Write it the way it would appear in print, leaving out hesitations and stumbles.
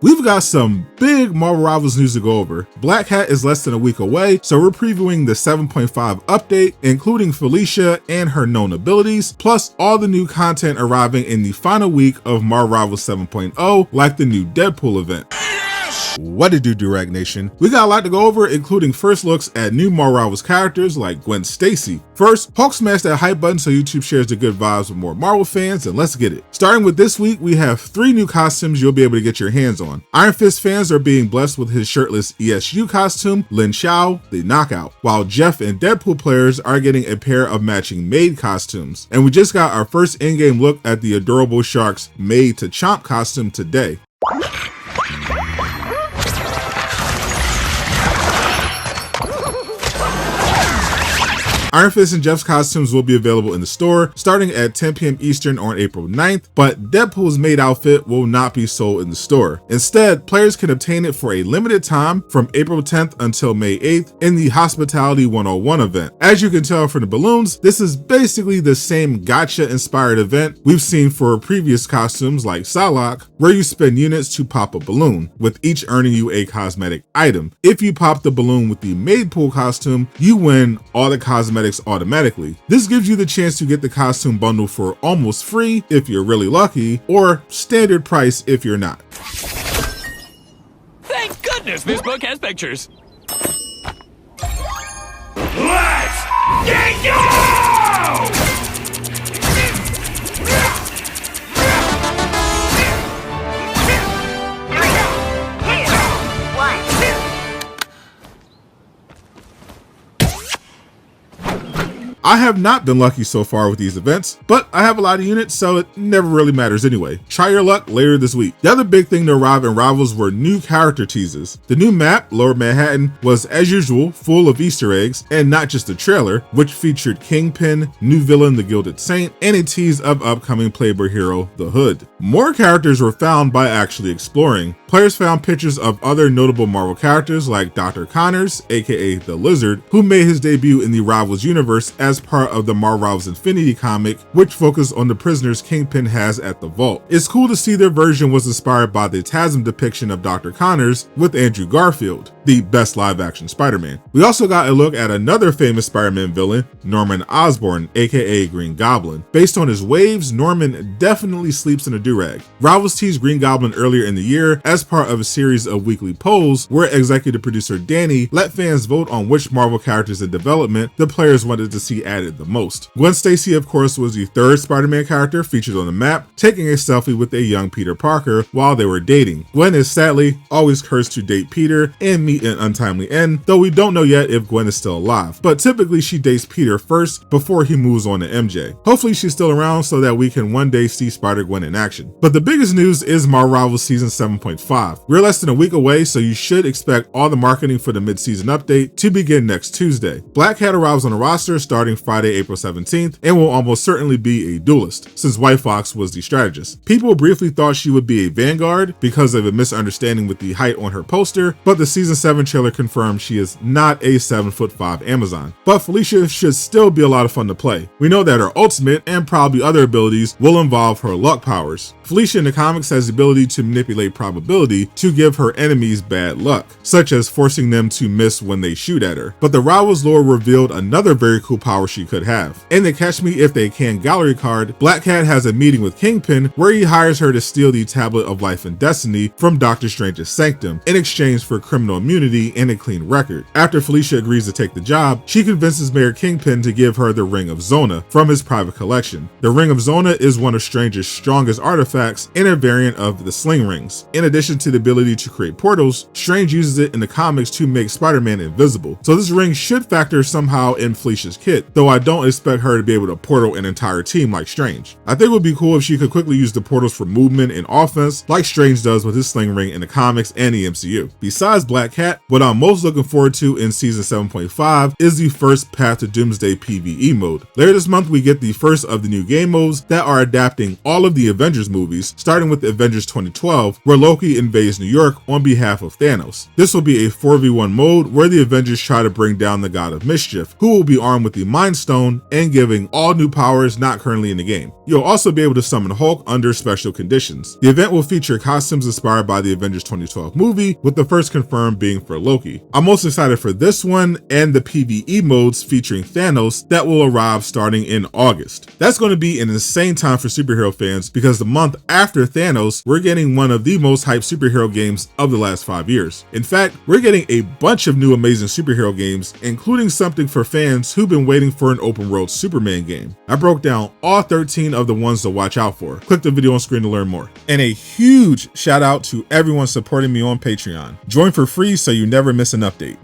We've got some big Marvel Rivals news to go over. Black Cat is less than a week away, so we're previewing the 7.5 update, including Felicia and her known abilities, plus all the new content arriving in the final week of Marvel Rivals 7.0, like the new Deadpool event. What to do, Durag Nation? We got a lot to go over, including first looks at new Marvel Rivals characters like Gwen Stacy. First, Hulk smash that hype button so YouTube shares the good vibes with more Marvel fans, and let's get it. Starting with this week, we have 3 new costumes you'll be able to get your hands on. Iron Fist fans are being blessed with his shirtless ESU costume, Lin Xiao, the Knockout, while Jeff and Deadpool players are getting a pair of matching Maid costumes. And we just got our first in-game look at the adorable Shark's Maid to Chomp costume today. Iron Fist and Jeff's costumes will be available in the store starting at 10 p.m. Eastern on April 9th, but Deadpool's Maid outfit will not be sold in the store. Instead, players can obtain it for a limited time from April 10th until May 8th in the Hospitality 101 event. As you can tell from the balloons, this is basically the same gacha-inspired event we've seen for previous costumes like Sadot, where you spend units to pop a balloon, with each earning you a cosmetic item. If you pop the balloon with the Maid Pool costume, you win all the cosmetics automatically. This gives you the chance to get the costume bundle for almost free if you're really lucky, or standard price if you're not. Thank goodness this book has pictures. Let's get go! I have not been lucky so far with these events, but I have a lot of units, so it never really matters anyway. Try your luck later this week. The other big thing to arrive in Rivals were new character teases. The new map, Lower Manhattan, was as usual full of Easter eggs, and not just a trailer, which featured Kingpin, new villain the Gilded Saint, and a tease of upcoming Playboy hero, the Hood. More characters were found by actually exploring. Players found pictures of other notable Marvel characters like Dr. Connors, aka the Lizard, who made his debut in the Rivals universe as part of the Marvel Rivals Infinity comic, which focused on the prisoners Kingpin has at the Vault. It's cool to see their version was inspired by the TASM depiction of Dr. Connors with Andrew Garfield, the best live-action Spider-Man. We also got a look at another famous Spider-Man villain, Norman Osborn, aka Green Goblin. Based on his waves, Norman definitely sleeps in a durag. Rivals teased Green Goblin earlier in the year as part of a series of weekly polls where executive producer Danny let fans vote on which Marvel characters in development the players wanted to see added the most. Gwen Stacy, of course, was the 3rd Spider-Man character featured on the map, taking a selfie with a young Peter Parker while they were dating. Gwen is sadly always cursed to date Peter and meet an untimely end, though we don't know yet if Gwen is still alive, but typically she dates Peter first before he moves on to MJ. Hopefully she's still around so that we can one day see Spider-Gwen in action. But the biggest news is Marvel Rivals Season 7.5. We're less than a week away, so you should expect all the marketing for the mid-season update to begin next Tuesday. Black Cat arrives on the roster starting Friday, April 17th, and will almost certainly be a duelist, since White Fox was the strategist. People briefly thought she would be a Vanguard because of a misunderstanding with the height on her poster, but the Season 7 trailer confirmed she is not a 7'5" Amazon. But Felicia should still be a lot of fun to play. We know that her ultimate, and probably other abilities, will involve her luck powers. Felicia in the comics has the ability to manipulate probability to give her enemies bad luck, such as forcing them to miss when they shoot at her. But the Rivals lore revealed another very cool power she could have. In the Catch Me If They Can gallery card, Black Cat has a meeting with Kingpin where he hires her to steal the Tablet of Life and Destiny from Doctor Strange's sanctum in exchange for criminal immunity and a clean record. After Felicia agrees to take the job, she convinces Mayor Kingpin to give her the Ring of Zona from his private collection. The Ring of Zona is one of Strange's strongest artifacts and a variant of the Sling Rings. In addition to the ability to create portals, Strange uses it in the comics to make Spider-Man invisible. So this ring should factor somehow in Felicia's kit, though I don't expect her to be able to portal an entire team like Strange. I think it would be cool if she could quickly use the portals for movement and offense like Strange does with his Sling Ring in the comics and the MCU. Besides Black Cat, what I'm most looking forward to in Season 7.5 is the first Path to Doomsday PVE mode. Later this month we get the first of the new game modes that are adapting all of the Avengers movies movies, starting with Avengers 2012, where Loki invades New York on behalf of Thanos. This will be a 4v1 mode where the Avengers try to bring down the God of Mischief, who will be armed with the Mind Stone and giving all new powers not currently in the game. You'll also be able to summon Hulk under special conditions. The event will feature costumes inspired by the Avengers 2012 movie, with the first confirmed being for Loki. I'm most excited for this one and the PVE modes featuring Thanos that will arrive starting in August. That's going to be an insane time for superhero fans because the month after Thanos, we're getting one of the most hyped superhero games of the last 5 years. In fact, we're getting a bunch of new amazing superhero games, including something for fans who've been waiting for an open world Superman game. I broke down all 13 of the ones to watch out for. Click the video on screen to learn more. And a huge shout out to everyone supporting me on Patreon. Join for free so you never miss an update.